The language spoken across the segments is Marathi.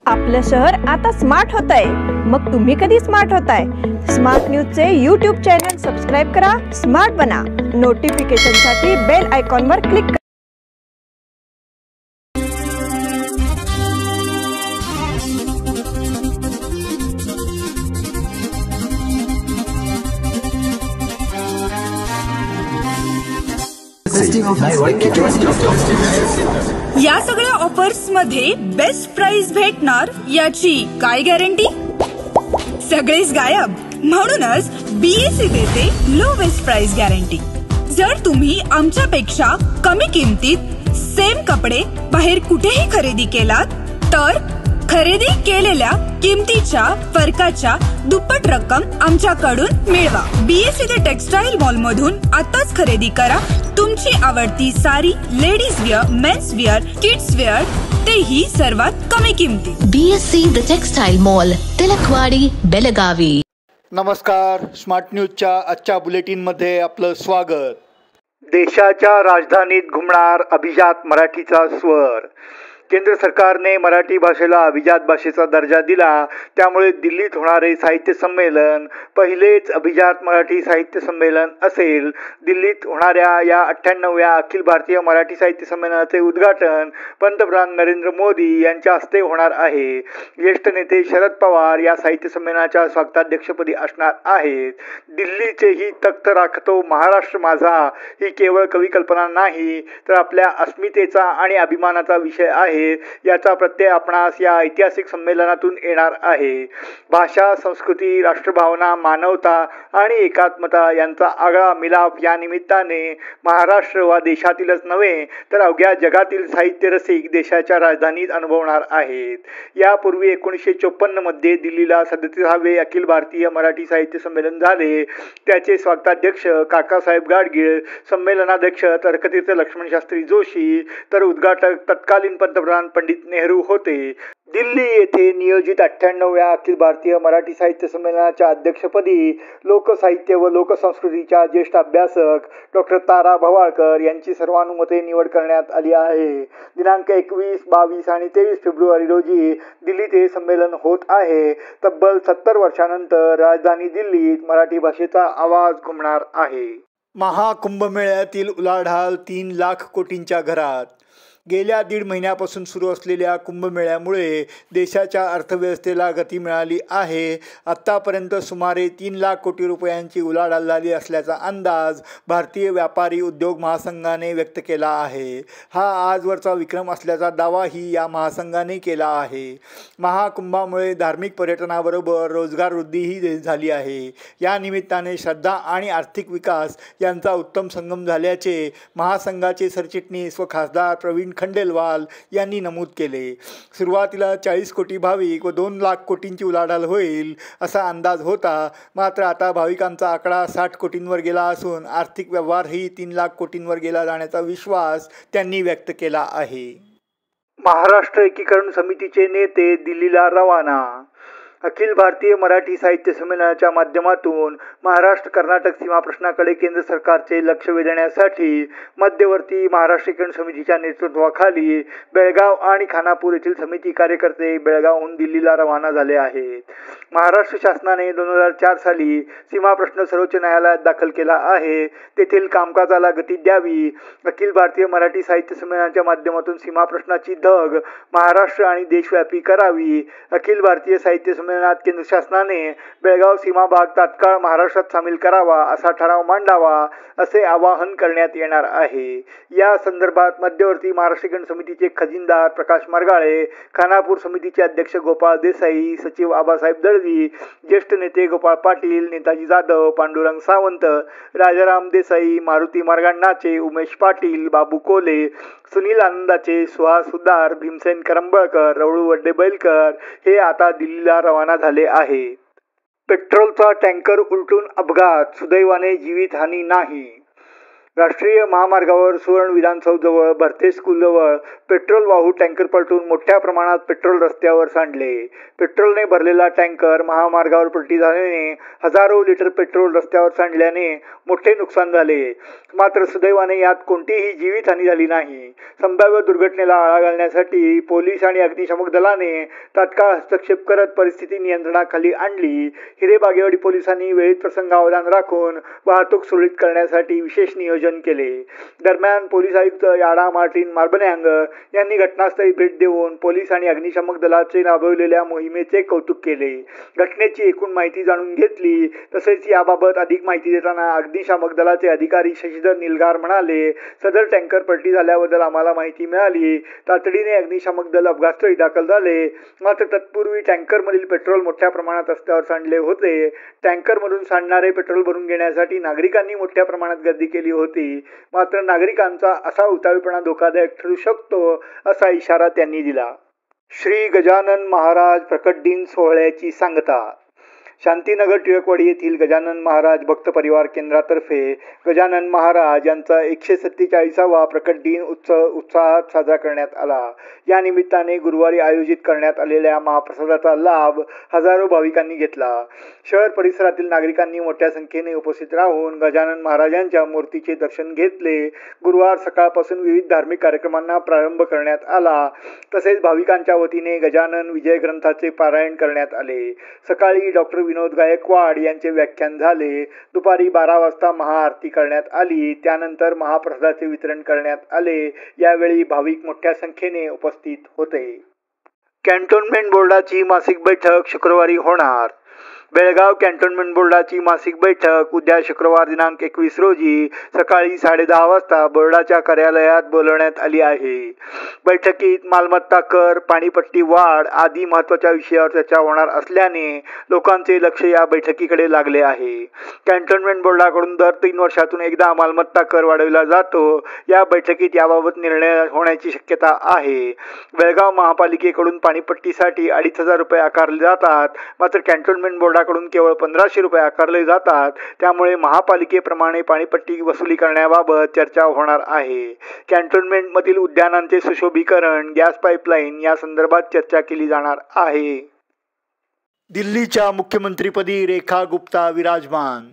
आपलं शहर आता स्मार्ट होतंय. मग तुम्ही कधी स्मार्ट होताय? स्मार्ट न्यूजचे YouTube चॅनल सबस्क्राइब करा, स्मार्ट बना. नोटिफिकेशनसाठी बेल आयकॉनवर क्लिक करा. या सगळ्या ऑफर्स मध्ये बेस्ट प्राइस भेटणार याची काय गॅरंटी? सगळेच गायब. म्हणूनच BSE देते लो बेस्ट प्राइस गॅरंटी. जर तुम्ही आमच्यापेक्षा कमी किमतीत सेम कपडे बाहेर कुठेही खरेदी केलात तर खरेदी केलेल्या किमतीच्या फरकाच्या दुप्पट रक्कम आमच्याकडून मिळवा. BSE द टेक्सटाईल मॉल मधून आताच खरेदी करा तुमची आवडती sari, ladies wear, men's wear, kids wear, तेही सर्वात कमी किमतीत. BSE the textile mall, Tilakwadi, Belagavi. नमस्कार. स्मार्ट न्यूजच्या आजच्या बुलेटिनमध्ये आपलं स्वागत. देशाच्या राजधानीत घुमणार अभिजात मराठीचा स्वर. केंद्र सरकारने मराठी भाषेला अभिजात भाषेचा दर्जा दिला. त्यामुळे दिल्लीत होणारे साहित्य संमेलन पहिलेच अभिजात मराठी साहित्य संमेलन असेल. दिल्लीत होणाऱ्या या 98व्या अखिल भारतीय मराठी साहित्य संमेलनाचे उद्घाटन पंतप्रधान नरेंद्र मोदी यांच्या हस्ते होणार आहे. ज्येष्ठ नेते शरद पवार या साहित्य संमेलनाच्या स्वागताध्यक्षपदी असणार आहेत. दिल्लीचेही तख्त राखतो महाराष्ट्र माझा ही केवळ कविकल्पना नाही तर आपल्या अस्मितेचा आणि अभिमानाचा विषय आहे. याचा प्रत्यय आपणास या ऐतिहासिक संमेलनातून येणार आहे. भाषा, संस्कृती, राष्ट्रभावना, मानवता आणि एकात्मता यांचा आगळा मिलाप या निमित्ताने महाराष्ट्र वा देशातीलच नव्हे तर अवघ्या जगातील साहित्य रसिक देशाच्या राजधानीत अनुभवणार आहेत. यापूर्वी 1954 मध्ये दिल्लीला 37वे अखिल भारतीय मराठी साहित्य संमेलन झाले. त्याचे स्वागताध्यक्ष काकासाहेब गाडगीळ, संमेलनाध्यक्ष तर्कतीर्थ लक्ष्मणशास्त्री जोशी तर उद्घाटक तत्कालीन पंतप्रधान पंडित नेहरू होते. दिल्ली येथे नियोजित 98व्या अखिल भारतीय मराठी साहित्य संमेलनाच्या अध्यक्षपदी लोकसाहित्य व लोकसंस्कृतीच्या ज्येष्ठ अभ्यासक डॉक्टर तारा भवाळकर यांची सर्वानुमते निवड करण्यात आली आहे. दिनांक 21, 22 आणि 23 फेब्रुवारी रोजी दिल्लीत हे संमेलन होत आहे. तब्बल 70 वर्षानंतर राजधानी दिल्लीत मराठी भाषेचा आवाज घुमणार आहे. महाकुंभमेळ्यातील उलाढाल 3 लाख कोटींच्या घरात. गेल्या 1.5 महिन्यापासून सुरू असलेल्या कुंभमेळ्यामुळे देशाच्या अर्थव्यवस्थेला गती मिळाली आहे. आत्तापर्यंत सुमारे 3 लाख कोटी रुपयांची उलाढाल झाली असल्याचा अंदाज भारतीय व्यापारी उद्योग महासंघाने व्यक्त केला आहे. हा आजवरचा विक्रम असल्याचा दावाही या महासंघाने केला आहे. महाकुंभामुळे धार्मिक पर्यटनाबरोबर रोजगार वृद्धीही झाली आहे. या निमित्ताने श्रद्धा आणि आर्थिक विकास यांचा उत्तम संगम झाल्याचे महासंघाचे सरचिटणीस व खासदार प्रवीण खंडेलवाल यांनी नमूद केले. सुरुवातीला 40 कोटी भाविक व 2 लाख कोटींची उलाढाल होईल असा अंदाज होता. मात्र आता भाविकांचा आकडा 60 कोटींवर गेला असून आर्थिक व्यवहारही 3 लाख कोटींवर गेला जाण्याचा विश्वास त्यांनी व्यक्त केला आहे. महाराष्ट्र एकीकरण समितीचे नेते दिल्लीला रवाना. अखिल भारतीय मराठी साहित्य संमेलनाच्या माध्यमातून महाराष्ट्र कर्नाटक सीमा प्रश्नाकडे केंद्र सरकारचे लक्ष वेधण्यासाठी मध्यवर्ती महाराष्ट्र एकीकरण समितीच्या नेतृत्वाखाली बेळगाव आणि खानापूर येथील समिती कार्यकर्ते बेळगावहून दिल्लीला रवाना झाले आहेत. महाराष्ट्र शासनाने 2004 साली सीमा प्रश्न सर्वोच्च न्यायालयात दाखल केला आहे. तेथील कामकाजाला गती द्यावी, अखिल भारतीय मराठी साहित्य संमेलनाच्या माध्यमातून सीमा प्रश्नाची धग महाराष्ट्र आणि देशव्यापी करावी. अखिल भारतीय साहित्य संमेलनात केंद्र शासनाने बेळगाव सीमा भाग तात्काळ महाराष्ट्रात सामील करावा असा ठराव मांडावा असे आवाहन करण्यात येणार आहे. या संदर्भात मध्यवर्ती महाराष्ट्र एकीकरण समितीचे खजिनदार प्रकाश मारगाळे, खानापूर समितीचे अध्यक्ष गोपाळ देसाई, सचिव आबासाहेब दळवी, ज्येष्ठ नेते गोपाळ पाटील, नेताजी जाधव, पांडुरंग सावंत, राजाराम देसाई, मारुती मार्गांडाचे, उमेश पाटील, बाबू कोले, सुनील आनंदाचे, सुहास सुद्दार, भीमसेन करंबळकर, रवळू वड्डेबैलकर हे आता दिल्लीला रवाना झाले आहे. पेट्रोलचा टँकर उलटून अपघात, सुदैवाने जीवितहानी नाही. राष्ट्रीय महामार्गावर सुवर्ण विधानसौधजवळ भरते स्कूलजवळ पेट्रोल वाहू टँकर पलटून मोठ्या प्रमाणात पेट्रोल रस्त्यावर सांडले. पेट्रोलने भरलेला टँकर महामार्गावर पलटी झाल्याने हजारो लिटर पेट्रोल रस्त्यावर सांडल्याने मोठे नुकसान झाले. मात्र सुदैवाने यात कोणतीही जीवितहानी झाली नाही. संभाव्य दुर्घटनेला आळा घालण्यासाठी पोलीस आणि अग्निशमन दलाने तात्काळ हस्तक्षेप करत परिस्थिती नियंत्रणाखाली आणली. हिरेबागेवाडी पोलिसांनी वेळीच प्रसंगावधान राखून वाहतूक सुरळीत करण्यासाठी विशेष नियोजन केले. दरम्यान पोलीस आयुक्त याडा मार्टिन मार्बन्यांग यांनी घटनास्थळी भेट देऊन पोलीस आणि अग्निशमन दलाचे राबवलेल्या मोहिमेचे कौतुक केले. घटनेची एकूण माहिती जाणून घेतली. तसेच याबाबत अधिक माहिती देताना अग्निशमन दलाचे अधिकारी शशिधर निलगार म्हणाले, सदर टँकर पलटी झाल्याबद्दल आम्हाला माहिती मिळाली. तातडीने अग्निशमन दल अपघातस्थळी दाखल झाले. मात्र तत्पूर्वी टँकरमधील पेट्रोल मोठ्या प्रमाणात रस्त्यावर सांडले होते. टँकरमधून सांडणारे पेट्रोल भरून घेण्यासाठी नागरिकांनी मोठ्या प्रमाणात गर्दी केली होती. मात्र नागरिकांचा असा उतावीपणा धोकादायक ठरू शकतो असा इशारा त्यांनी दिला. श्री गजानन महाराज प्रकट दिन सोहळ्याची सांगता. शांतीनगर टिळकवाडी येथील गजानन महाराज भक्त परिवार केंद्रातर्फे गजानन महाराज यांचा 147वा प्रकट दिन उत्साहात साजरा करण्यात आला. या निमित्ताने गुरुवारी आयोजित करण्यात आलेल्या महाप्रसादाचा लाभ हजारो भाविकांनी घेतला. शहर परिसरातील नागरिकांनी मोठ्या संख्येने उपस्थित राहून गजानन महाराजांच्या मूर्तीचे दर्शन घेतले. गुरुवार सकाळपासून विविध धार्मिक कार्यक्रमांना प्रारंभ करण्यात आला. तसेच भाविकांच्या वतीने गजानन विजय ग्रंथाचे पारायण करण्यात आले. सकाळी डॉक्टर विनोद गायकवाड यांचे व्याख्यान झाले. दुपारी 12 वाजता महाआरती करण्यात आली. त्यानंतर महाप्रसादाचे वितरण करण्यात आले. यावेळी भाविक मोठ्या संख्येने उपस्थित होते. कॅन्टोन्मेंट बोर्डाची मासिक बैठक शुक्रवारी होणार. बेळगाव कॅन्टोन्मेंट बोर्डाची मासिक बैठक उद्या शुक्रवार दिनांक 21 रोजी सकाळी 10:30 वाजता बोर्डाच्या कार्यालयात बोलवण्यात आली आहे. बैठकीत मालमत्ता कर, पाणीपट्टी वाढ आदी महत्त्वाच्या विषयावर चर्चा होणार असल्याने लोकांचे लक्ष या बैठकीकडे लागले आहे. कॅन्टोन्मेंट बोर्डाकडून दर 3 वर्षातून एकदा मालमत्ता कर वाढवला जातो. या बैठकीत याबाबत निर्णय होण्याची शक्यता आहे. बेळगाव महापालिकेकडून पाणीपट्टीसाठी 2,500 रुपये आकारले जातात. मात्र कॅन्टोन्मेंट बोर्डाकडून केवळ 1,500 रुपये आकारले जातात. त्यामुळे महापालिकेप्रमाणे पाणीपट्टी वसुली करण्याबाबत चर्चा होणार आहे. कॅन्टोन्मेंटमधील उद्यानांचे सुशोभीकरण, गॅस पाईपलाईन या संदर्भात चर्चा केली जाणार आहे. दिल्लीच्या मुख्यमंत्रीपदी रेखा गुप्ता विराजमान.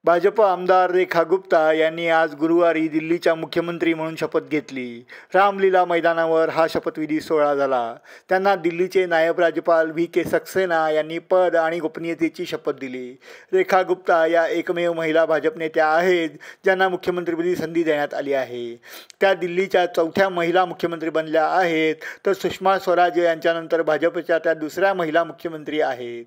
भाजप आमदार रेखा गुप्ता यांनी आज गुरुवारी दिल्लीच्या मुख्यमंत्री म्हणून शपथ घेतली. रामलीला मैदानावर हा शपथविधी सोहळा झाला. त्यांना दिल्लीचे नायब राज्यपाल VK सक्सेना यांनी पद आणि गोपनीयतेची शपथ दिली. रेखा गुप्ता या एकमेव महिला भाजप नेत्या आहेत ज्यांना मुख्यमंत्रीपदी संधी देण्यात आली आहे. त्या दिल्लीच्या 4थ्या महिला मुख्यमंत्री बनल्या आहेत. तर सुषमा स्वराज यांच्यानंतर भाजपच्या त्या दुसऱ्या महिला मुख्यमंत्री आहेत.